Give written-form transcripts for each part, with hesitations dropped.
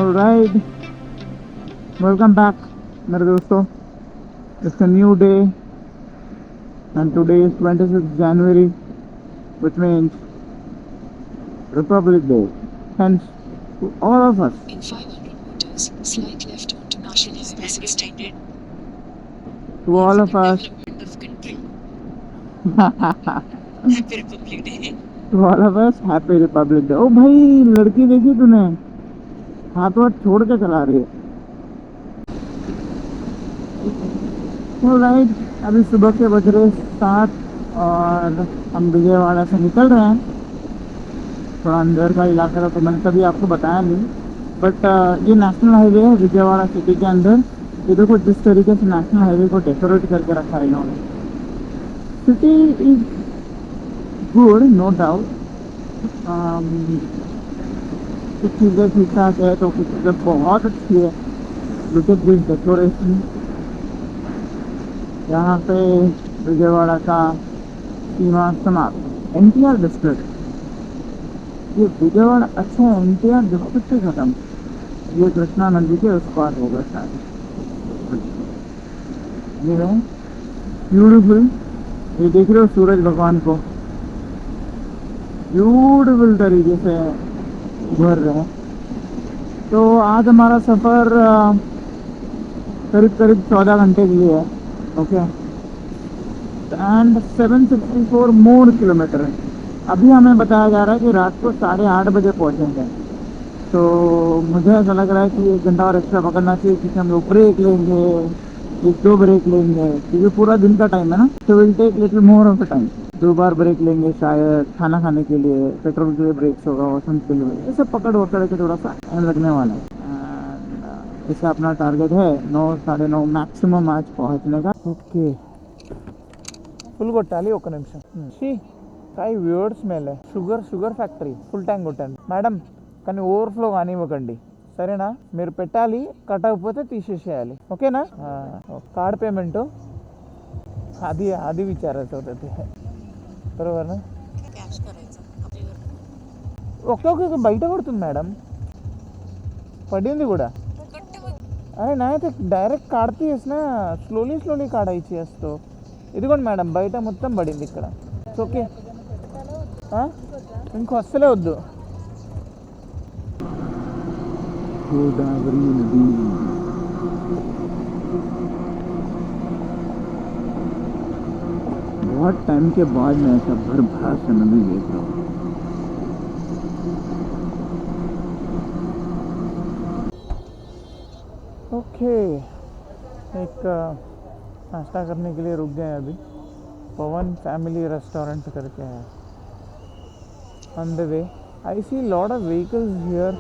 Alright, welcome back मेरे दोस्तों. It's a new day and today is 26th January, which means Republic Day. Hence, to all of us, in 500 meters, slide left onto National Highway 610. to all of us, Development of country. Happy Republic Day. to all of us, Happy Republic Day. ओ भाई, लड़की देखी तूने? हाथ वाथ छोड़ के चला रही है. Alright, अभी सुबह के बज रहे 7 और हम विजयवाड़ा से निकल रहे हैं. थोड़ा अंदर का इलाका था तो मैंने कभी आपको बताया नहीं, बट ये नेशनल हाईवे है विजयवाड़ा सिटी के अंदर. ये देखो जिस तरीके से नेशनल हाईवे को डेकोरेट करके रखा है इन्होंने. City is good, no doubt. कुछ चीज़ें ठीक ठाक है तो कुछ चीज़ें बहुत अच्छी है. Look at this decoration. यहाँ पे विजयवाड़ा का सीमा समाप्त. एनटीआर डिस्ट्रिक्ट, ये विजयवाड़ा अच्छा है. एनटीआर डिस्ट्रिक्ट से खत्म. ये कृष्णा नदी के उस पार होगा शायद. ये है ब्यूटीफुल. ये देख रहे हो सूरज भगवान को ब्यूटीफुल तरीके से उभर रहे हैं. तो आज हमारा सफ़र करीब करीब 14 घंटे के लिए है. ओके, एंड 764 मोर किलोमीटर है. अभी हमें बताया जा रहा है कि रात को 8:30 बजे पहुंचेंगे. तो मुझे ऐसा लग रहा है कि 1 घंटा और एक्स्ट्रा पकड़ना चाहिए, क्योंकि हम लोग ब्रेक लेंगे, 1-2 ब्रेक लेंगे, क्योंकि पूरा दिन का टाइम है ना. तो will take little more of the time. 2 बार ब्रेक लेंगे शायद, खाना खाने के लिए, पेट्रोल के लिए ब्रेक्स होगा, वॉशरूम के लिए. ये सब पकड़ वकड़ के थोड़ा सा टाइम लगने वाला है. इससे अपना टारगेट है 9, 9:30 मैक्सिमम आज पहुंचने का. ఓకే, ఫుల్ కొట్టాలి. ఒక నిమిషం. కాయ viewed smell. Sugar factory full tank కొట్టండి మేడం, కానీ ఓవర్ఫ్లో కానివ్వకండి సరేనా. మీరు పెట్టాలి, కట్ అయిపోతే తీసేసేయాలి. ఓకేనా. కార్డ్ పేమెంట్ అది विचारायचं होतं ते, बरोबर ना. ఓకే బయట పడుతుంది మేడం, పడింది కూడా. अरे नाही, ते డైరెక్ట్ కాడతీయస్ నా, స్లోలీ కాడాయిచి असतो. ఇదిగోండి మేడం, బయట మొత్తం పడింది ఇక్కడ. ఓకే, ఇంకో అస్సలే వద్దు. गोदावरी नदी. बहुत टाइम के बाद मैं ऐसा भर से नदी देख रहा हूँ. ओके, एक नाश्ता करने के लिए रुक गए अभी. पवन फैमिली रेस्टोरेंट करके है. On the way I see lot of vehicles here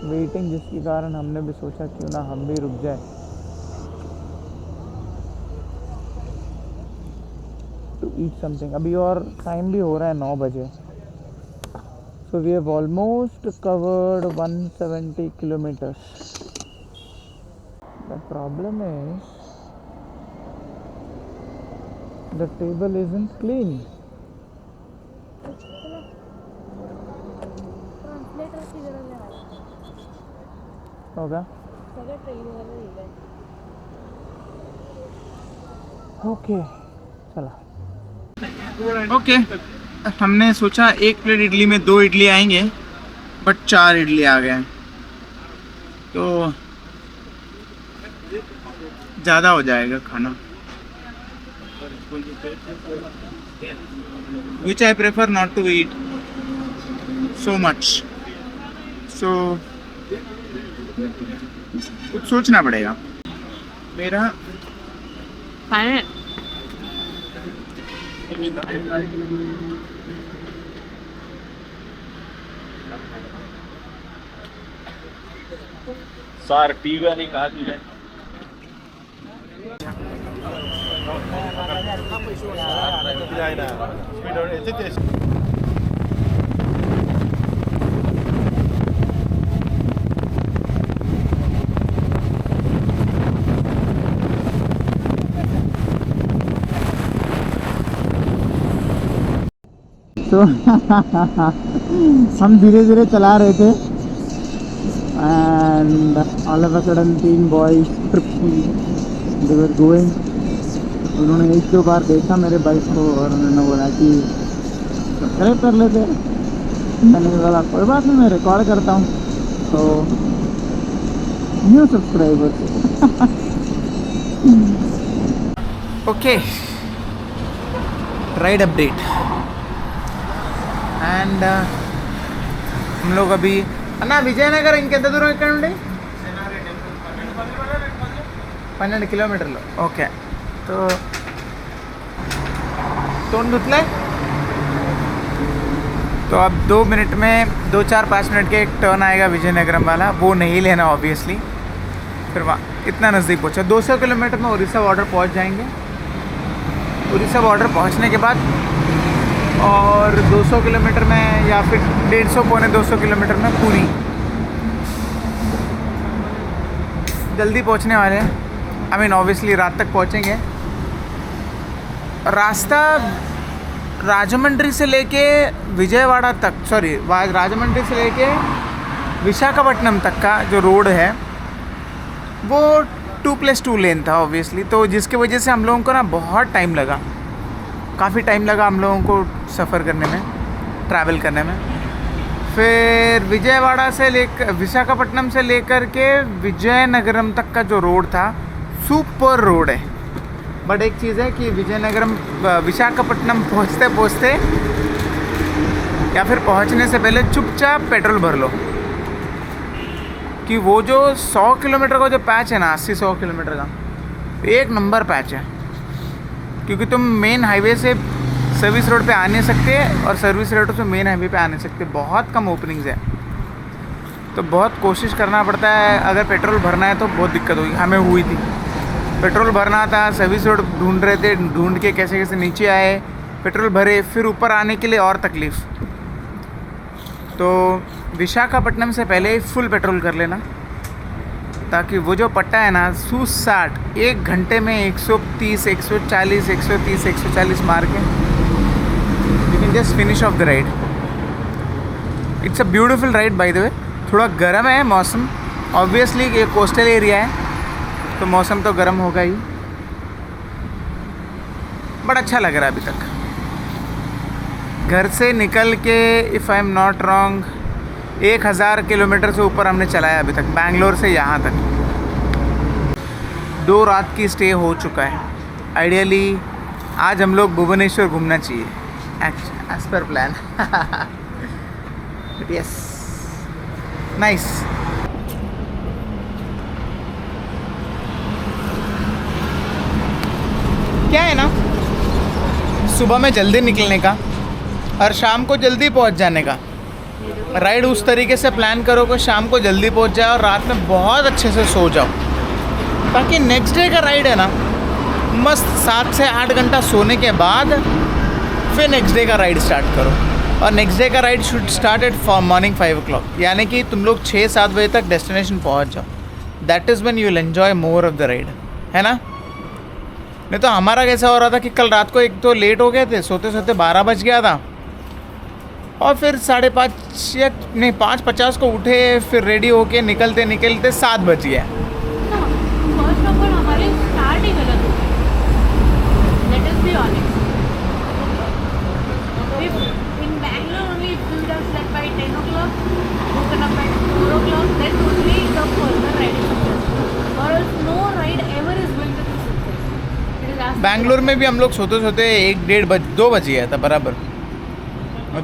waiting, जिसके कारण हमने भी सोचा क्यों ना हम भी रुक जाए टू ईट समथिंग. अभी और टाइम भी हो रहा है 9 बजे. So we have almost covered 170 kilometres. The problem is the table isn't clean. होगा. ओके, चला. ओके, हमने सोचा 1 प्लेट इडली में 2 इडली आएंगे, बट 4 इडली आ गए. तो ज़्यादा हो जाएगा खाना. Which I prefer not to eat so much. So कुछ सोचना पड़ेगा. मेरा सार टीवी नहीं कहा तुझे. तो हम धीरे धीरे चला रहे थे. And all of a sudden 3 boys trip की दे वर गोइंग। उन्होंने 1-2 बार देखा मेरे बाइक को और उन्होंने बोला कि सब्सक्राइब कर लेते। मैंने बोला कोई बात नहीं, मैं रिकॉर्ड करता हूँ। तो new subscribers. Okay, ride update and हम लोग अभी అన్న విజయనగరం ఇంకెంత దూరం ఇక్కడ నుండి 12 किलोमीटर। ओके, तो तोड़ दुतले तो अब 2 मिनट में 2-4-5 मिनट के एक टर्न आएगा विजयनगरम वाला, वो नहीं लेना ऑब्वियसली। फिर वहाँ इतना नज़दीक पहुँचा, 200 किलोमीटर में उड़ीसा बॉर्डर पहुँच जाएंगे। उड़ीसा बॉर्डर पहुँचने के बाद और 200 किलोमीटर में या फिर 150-200 किलोमीटर में पूरी। जल्दी पहुँचने वाले हैं, आई मीन ऑब्वियसली रात तक पहुँचेंगे। रास्ता राजमंड्री से लेके विजयवाड़ा तक, सॉरी राजमंड्री से लेके विशाखापट्टनम तक का जो रोड है वो 2+2 लेन था ऑब्वियसली, तो जिसकी वजह से हम लोगों को ना बहुत टाइम लगा, काफ़ी टाइम लगा हम लोगों को सफ़र करने में, ट्रैवल करने में। फिर विजयवाड़ा से लेकर विशाखापट्टनम से लेकर के विजयनगरम तक का जो रोड था सुपर रोड है। बट एक चीज़ है कि विशाखापट्टनम पहुँचते पहुँचते या फिर पहुँचने से पहले चुपचाप पेट्रोल भर लो, कि वो जो 100 किलोमीटर का जो पैच है ना, 80-100 किलोमीटर का एक नंबर पैच है, क्योंकि तुम मेन हाईवे से सर्विस रोड पे आ नहीं सकते और सर्विस रोड से मेन हाईवे पे आ नहीं सकते, बहुत कम ओपनिंग्स है। तो बहुत कोशिश करना पड़ता है, अगर पेट्रोल भरना है तो बहुत दिक्कत होगी, हमें हुई थी। पेट्रोल भरना था, सर्विस रोड ढूंढ रहे थे, ढूंढ के कैसे कैसे नीचे आए, पेट्रोल भरे, फिर ऊपर आने के लिए और तकलीफ़। तो विशाखापट्टनम से पहले ही फुल पेट्रोल कर लेना, ताकि वो जो पट्टा है ना 160 1 घंटे में 130, 140, 130, 140 मार के you can just finish off the ride. It's a beautiful ride by the way. थोड़ा गर्म है मौसम, ऑब्वियसली ये कोस्टल एरिया है तो मौसम तो गर्म होगा ही, बट अच्छा लग रहा है अभी तक। घर से निकल के if I am not wrong 1000 kilometre से ऊपर हमने चलाया अभी तक, बैंगलोर से यहाँ तक। 2 रात की स्टे हो चुका है। आइडियली आज हम लोग भुवनेश्वर घूमना चाहिए as per plan. But yes, nice. क्या है ना, सुबह में जल्दी निकलने का और शाम को जल्दी पहुंच जाने का। राइड उस तरीके से प्लान करो कि शाम को जल्दी पहुंच जाओ और रात में बहुत अच्छे से सो जाओ, ताकि नेक्स्ट डे का राइड है ना मस्त 7 से 8 घंटा सोने के बाद फिर नेक्स्ट डे का राइड स्टार्ट करो। और नेक्स्ट डे का ride should start at morning 5 o'clock, यानी कि तुम लोग 6-7 बजे तक डेस्टिनेशन पहुंच जाओ। That is when you will enjoy more of the ride, है ना। नहीं तो हमारा कैसा हो रहा था कि कल रात को एक तो लेट हो गए थे, सोते सोते 12 बज गया था, और फिर 5:30 या नहीं 5:50 को उठे, फिर रेडी होके निकलते निकलते 7 बज गया। फर्स्ट ऑफ ऑल हमारे स्टार्ट ही गलत हो गए, let us be honest. In Bangalore only we would have slept by 10 o'clock, woken up by 4 o'clock, then only the further riding successful, or else no ride ever is going to be successful। Bangalore में भी हम लोग सोते सोते 2 बज गया था बराबर।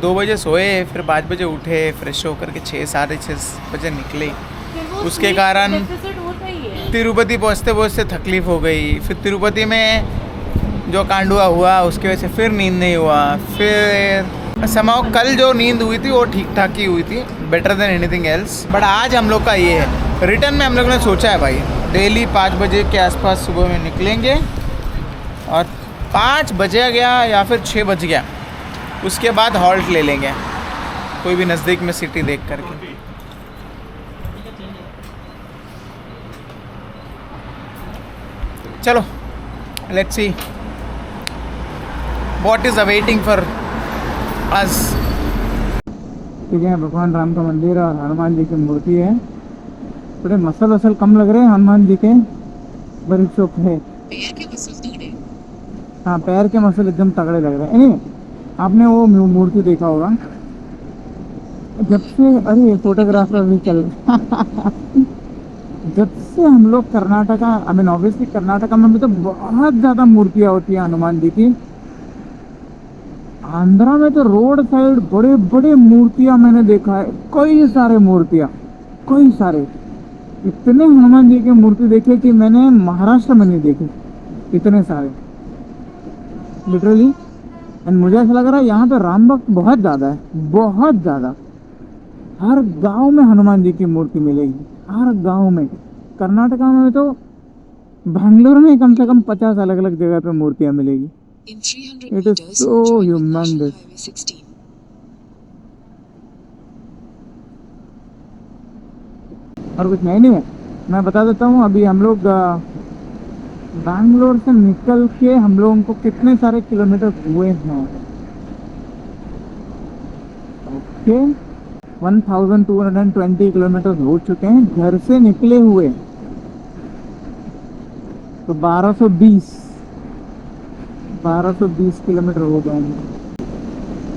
2 बजे सोए, फिर 5 बजे उठे, फ्रेश होकर के 6-6:30 बजे निकले। उसके कारण तिरुपति पहुँचते पहुँचते तकलीफ़ हो गई। फिर तिरुपति में जो कांडुआ हुआ उसकी वजह से फिर नींद नहीं हुआ। फिर समाओ कल जो नींद हुई थी वो ठीक ठाक ही हुई थी, better than anything else. But आज हम लोग का ये है, रिटर्न में हम लोगों ने सोचा है भाई डेली 5 बजे के आसपास सुबह में निकलेंगे, और 5 बजे गया या फिर 6 बज गया उसके बाद हॉल्ट ले लेंगे कोई भी नज़दीक में सिटी देख करके। चलो let's see what is awaiting for us. ठीक है, भगवान राम का मंदिर और हनुमान जी की मूर्ति है। थोड़े मसल वसल कम लग रहे हैं हनुमान जी के, बड़ी चौक है। पैर के मसल तगड़े। हाँ, पैर के मसल एकदम तगड़े लग रहे हैं। नहीं, आपने वो मूर्ति देखा होगा जब से, अरे फोटोग्राफर भी चल जब से हम लोग Karnataka, I mean obviously Karnataka में भी तो बहुत ज़्यादा मूर्तियाँ होती हैं हनुमान जी की। आंध्रा में तो रोड साइड बड़े बड़े मूर्तियाँ मैंने देखा है, कई सारे मूर्तियाँ, कई सारे। इतने हनुमान जी की मूर्ति देखे कि मैंने महाराष्ट्र में नहीं देखे, इतने सारे लिटरली। एंड मुझे ऐसा लग रहा है यहाँ पे राम भक्त बहुत ज़्यादा है, बहुत ज़्यादा। हर गांव में हनुमान जी की मूर्ति मिलेगी, हर गांव में। कर्नाटका में तो बेंगलोर में कम से कम 50 अलग अलग जगह पे मूर्तियाँ मिलेगी। In 300 It is meters, so join with humongous. National Highway 16. और कुछ नहीं है, मैं बता देता हूँ। अभी हम लोग बैंगलोर से निकल के हम लोगों को कितने सारे किलोमीटर हुए हैं। ओके, 1220 किलोमीटर हो चुके हैं घर से निकले हुए। तो 1220 किलोमीटर हो गए हैं।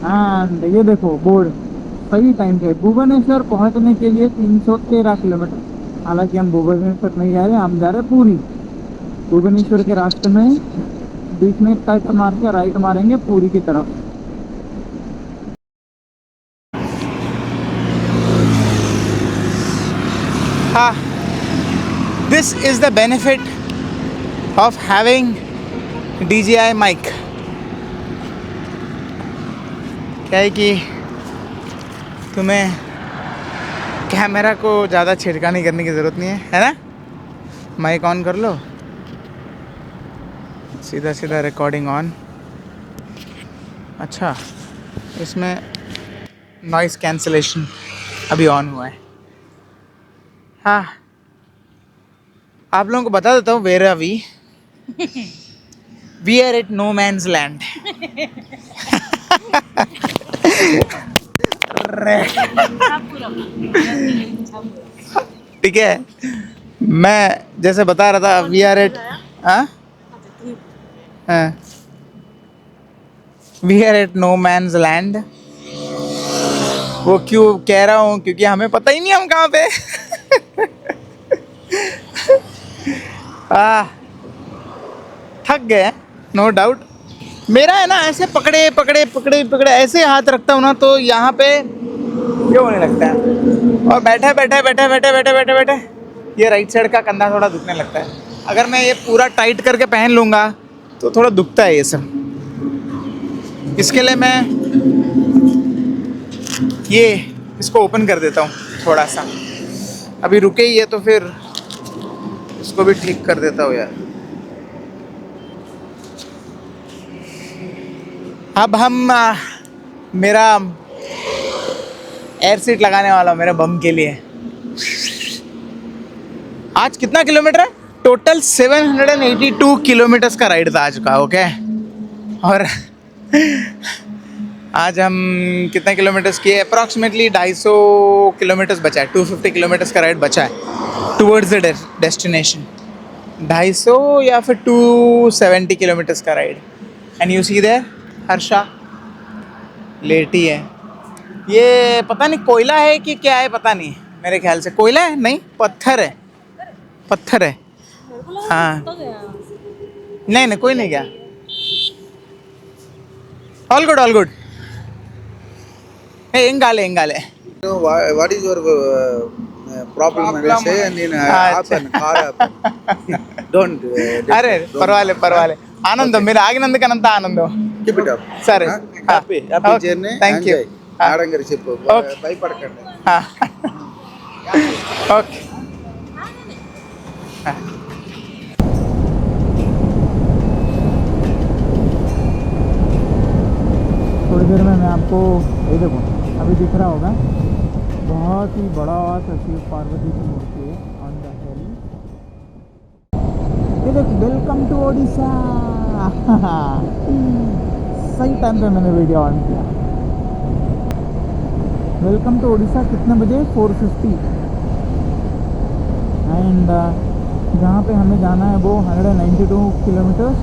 एंड ये देखो बोर्ड सही टाइम पे, भुवनेश्वर पहुंचने के लिए 313 किलोमीटर। हालांकि हम भुवनेश्वर नहीं जा रहे, हम जा रहे पूरी। भुवनेश्वर के रास्ते में बीच में कट मार के राइट मारेंगे पूरी की तरफ। हाँ, this is the benefit of having DJI mic. क्या है कि तुम्हें कैमरा को ज़्यादा छिड़कानी करने की ज़रूरत नहीं है ना। माइक ऑन कर लो, सीधा सीधा रिकॉर्डिंग ऑन। अच्छा, इसमें नॉइस कैंसलेशन अभी ऑन हुआ है। हाँ, आप लोगों को बता देता हूँ where are we are at no man's land. ठीक है, मैं जैसे बता रहा था we are at we are at no man's land. वो क्यों कह रहा हूँ, क्योंकि हमें पता ही नहीं हम कहाँ पे। थक गए नो डाउट। मेरा है ना ऐसे पकड़े पकड़े पकड़े पकड़े ऐसे हाथ रखता हूँ ना तो यहाँ पे क्यों होने लगता है, और बैठे बैठे बैठे बैठे बैठे बैठे बैठे ये राइट साइड का कंधा थोड़ा दुखने लगता है। अगर मैं ये पूरा टाइट करके पहन लूँगा तो थोड़ा दुखता है ये सब। इसके लिए मैं ये इसको ओपन कर देता हूँ थोड़ा सा। अभी रुके ही है तो फिर इसको भी ठीक कर देता हूँ यार। अब हम मेरा एयर सीट लगाने वाला हूँ मेरे बम के लिए। आज कितना किलोमीटर है टोटल? 782 किलोमीटर्स का राइड था आज का। ओके, और आज हम कितने किलोमीटर्स किए? अप्रॉक्सीमेटली 250 किलोमीटर्स बचा है। 250 किलोमीटर्स का राइड बचा है टूवर्ड्स द डेस्टिनेशन। 250 या फिर 270 किलोमीटर्स का ride. And you see there Harsha लेटी है। ये पता नहीं कोयला है कि क्या है, पता नहीं। मेरे ख्याल से कोयला है, नहीं पत्थर है, पत्थर है। हाँ, नहीं नहीं कोई नहीं गया। All good all good. Ingale Ingale. What is your problem? Say and then happen, car happen. Don't. अरे परवाले परवाले आनंद मेरे ಆಗಿనందుకనంత ఆనందం. Keep it up. సరే, Happy journey. Thank you. ఆడంగరి చెప్పు, భయపడకండి. ఓకే, थोड़ी देर में मैं आपको ये देखो अभी दिख रहा होगा बहुत ही बड़ा शिव पार्वती की मूर्ति है ऑन द हिल। ये देखो, वेलकम टू ओडिशा। सही टाइम पे मैंने वीडियो ऑन किया। वेलकम टू ओडिशा कितने बजे? 4:50। एंड जहाँ पे हमें जाना है वो 192 किलोमीटर्स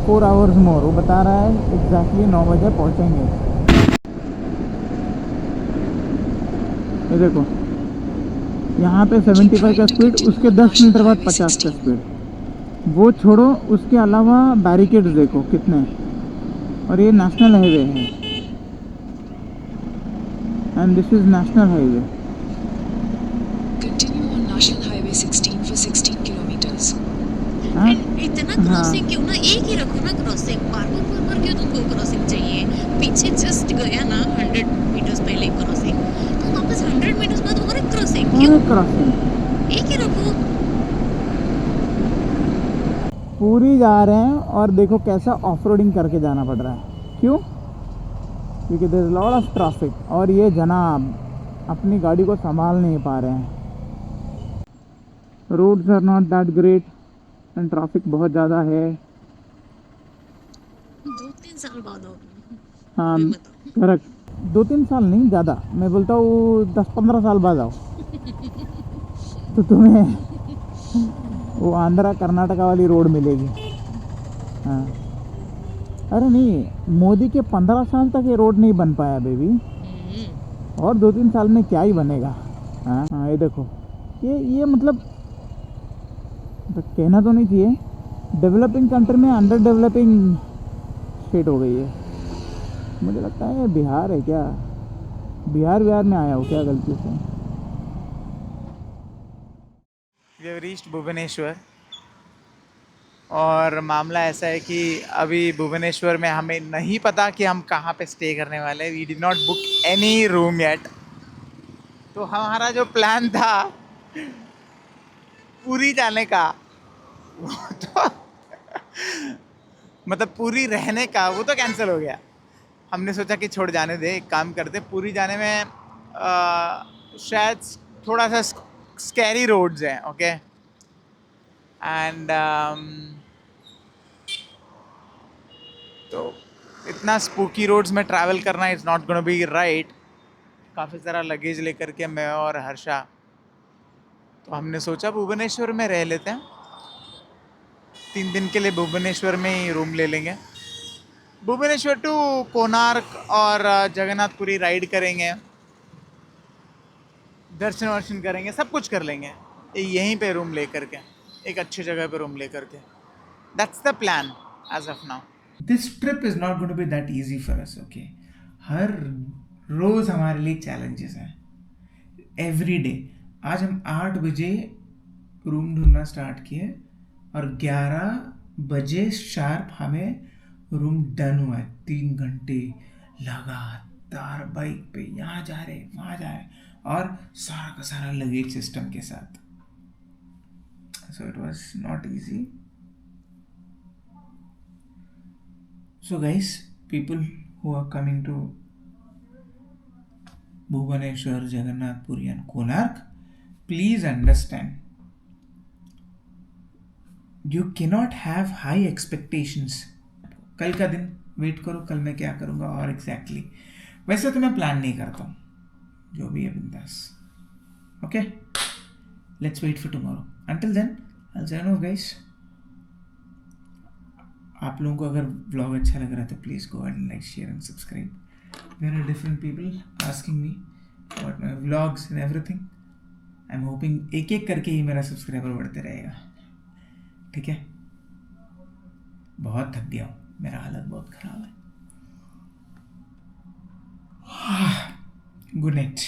4 आवर्स मोर, वो बता रहा है एग्जैक्टली 9 बजे पहुँचेंगे। ये देखो यहाँ पे 75 का स्पीड, उसके 10 मीटर बाद 50 का स्पीड। वो छोड़ो, उसके अलावा बैरिकेड्स देखो कितने, और ये नेशनल हाईवे है and this is national highway. Continue on National Highway 16 for 16 kilometers. हाँ इतना हाँ क्रॉसिंग क्यों ना, एक ही रखो ना क्रॉसिंग, बार बार क्यों तुमको क्रॉसिंग चाहिए? पीछे जस्ट गया ना 100 मीटर्स पहले क्रॉसिंग, तो वापस 100 मीटर्स बाद और एक क्रॉसिंग क्यों? और क्रॉसिंग एक ही रखो। पूरी जा रहे हैं और देखो कैसा ऑफ रोडिंग करके जाना पड़ रहा है। क्यों? क्योंकि there is lot of traffic और ये जनाब अपनी गाड़ी को संभाल नहीं पा रहे हैं। Roads are not that great and traffic बहुत ज़्यादा है। 2-3 साल बाद हो हाँ भी बताओ। करेक्ट, 2-3 साल नहीं, ज़्यादा मैं बोलता हूँ 10-15 साल बाद आओ तो तुम्हें वो आंध्रा कर्नाटका वाली रोड मिलेगी। हाँ अरे नहीं, मोदी के 15 साल तक ये रोड नहीं बन पाया बेबी, और 2-3 साल में क्या ही बनेगा। हाँ हाँ ये देखो, ये मतलब तो कहना तो नहीं चाहिए, डेवलपिंग कंट्री में अंडर डेवलपिंग स्टेट हो गई है। मुझे लगता है बिहार है क्या, बिहार में आया हो क्या गलती से। वी हैव रीच्ड भुवनेश्वर और मामला ऐसा है कि अभी भुवनेश्वर में हमें नहीं पता कि हम कहाँ पे स्टे करने वाले हैं। We did not book any room yet. तो हमारा जो प्लान था पूरी जाने का वो तो मतलब पूरी रहने का वो तो कैंसिल हो गया। हमने सोचा कि छोड़ जाने दे, एक काम करते, पूरी जाने में शायद थोड़ा सा स्कैरी रोड्स हैं, ओके, एंड तो इतना स्पूकी रोड्स में ट्रैवल करना is not gonna be right. काफ़ी सारा लगेज लेकर के मैं और हर्षा, तो हमने सोचा भुवनेश्वर में रह लेते हैं, 3 दिन के लिए भुवनेश्वर में ही रूम ले लेंगे। भुवनेश्वर टू कोणार्क और जगन्नाथपुरी राइड करेंगे, दर्शन वर्शन करेंगे, सब कुछ कर लेंगे यहीं पे रूम ले करके, एक अच्छी जगह पे रूम ले करके। That's the plan as of now. This trip is not going to be that easy for us, okay. हर रोज़ हमारे लिए चैलेंजेस हैं, एवरी डे। आज हम 8 बजे रूम ढूंढना स्टार्ट किए और 11 बजे शार्प हमें रूम डन हुआ है। 3 घंटे लगातार बाइक पे यहाँ जा रहे वहाँ जा रहे और सारा का सारा लगेज सिस्टम के साथ। So it was not easy. So guys, people who are coming to Bhubaneswar, Jagannath Puri and Konark, please understand, you cannot have high expectations. कल का दिन वेट करो, कल मैं क्या करूँगा और एग्जैक्टली वैसे तो मैं प्लान नहीं करता हूँ, जो भी है बिंदास। Okay, let's wait for tomorrow. Until then I will sign off guys. आप लोगों को अगर व्लॉग अच्छा लग रहा है तो please go and like, share and subscribe. There are different people asking me about my vlogs and everything. I'm hoping एक एक करके ही मेरा सब्सक्राइबर बढ़ते रहेगा, ठीक है। बहुत थक गया हूँ, मेरा हालत बहुत ख़राब है। Good night.